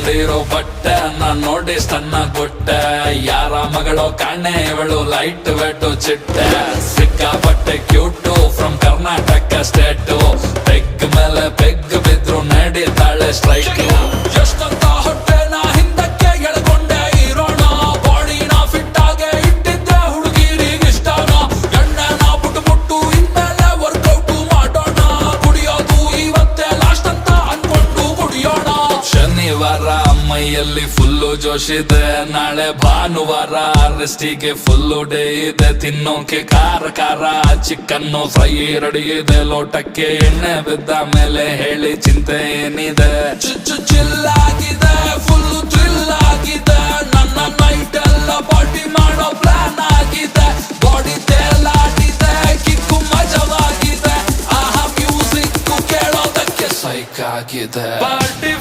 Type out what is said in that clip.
ಹೊಡೆದಿರೋ ಬಟ್ಟೆ ನಾನ್ ನೋಡಿ ಸಣ್ಣ ಕೊಟ್ಟೆ ಯಾರ ಮಗಳೋ ಕಾಣೆ ಇವಳು ಲೈಟ್ ವೆಟ್ಟು ಚಿಟ್ಟೆ ಸಿಕ್ಕಾಪಟ್ಟೆ cute from Karnataka state peg ಮೇಲೆ ಪೆಗ್ ಬಿದ್ರು ನಡೀತಾಳೆ ಸ್ಟ್ರೈಕ್ ಎಷ್ಟಂತ ಹೊಟ್ಟೆ ನಾ ಹಿಂದಕ್ಕೆ ಎಳ್ಕೊಂಡೆ ಇರೋಣ ಬಾಡಿನ ಫಿಟ್ ಆಗೆ ಇಟ್ಟಿದ್ದೆ ಹುಡುಗಿರಿಗೆ ಇಷ್ಟನ ಎಣ್ಣೆನ ಬಿಟ್ಟು ಇನ್ಮೇಲೆ ವರ್ಕೌಟ್ ಮಾಡೋಣ ಕುಡಿಯೋದು ಇವತ್ತೇ ಲಾಸ್ಟ್ ಅಂತ ಅನ್ಕೊಂಡು ಕುಡಿಯೋಣ ಶನಿವಾರ ಮೈಯಲ್ಲಿ ಫುಲ್ಲು ಜೋಶಿದೆ ನಾಳೆ ಭಾನುವಾರ ರೆಸ್ಟಿಗೆ ಫುಲ್ಲು ಡೇ ಇದೆ ತಿನ್ನೋಕೆ ಖಾರ ಚಿಕನ್ನು ಫ್ರೈ ರೆಡಿ ಇದೆ ಲೋಟಕ್ಕೆ ಎಣ್ಣೆ ಬಿದ್ದ ಮೇಲೆ ಹೇಳಿ ಚಿಂತೆ ಏನಿದೆ ಚಿಲ್ಲಾಗಿದೆ ಫುಲ್ಲು ಥ್ರಿಲ್ ಆಗಿದೆ ನನ್ನ ನೈಟ್ ಎಲ್ಲ ಪಾರ್ಟಿ ಮಾಡೋ ಪ್ಲಾನ್ ಆಗಿದೆ ಬಾಡಿ ತೇಲಾಡಿದೆ ಕಿಕ್ಕು ಮಜವಾಗಿದೆ ಆಹಾ ಮ್ಯೂಸಿಕ್ ಕೇಳೋದಕ್ಕೆ ಸೈಕ್ ಆಗಿದೆ ಪಾರ್ಟಿ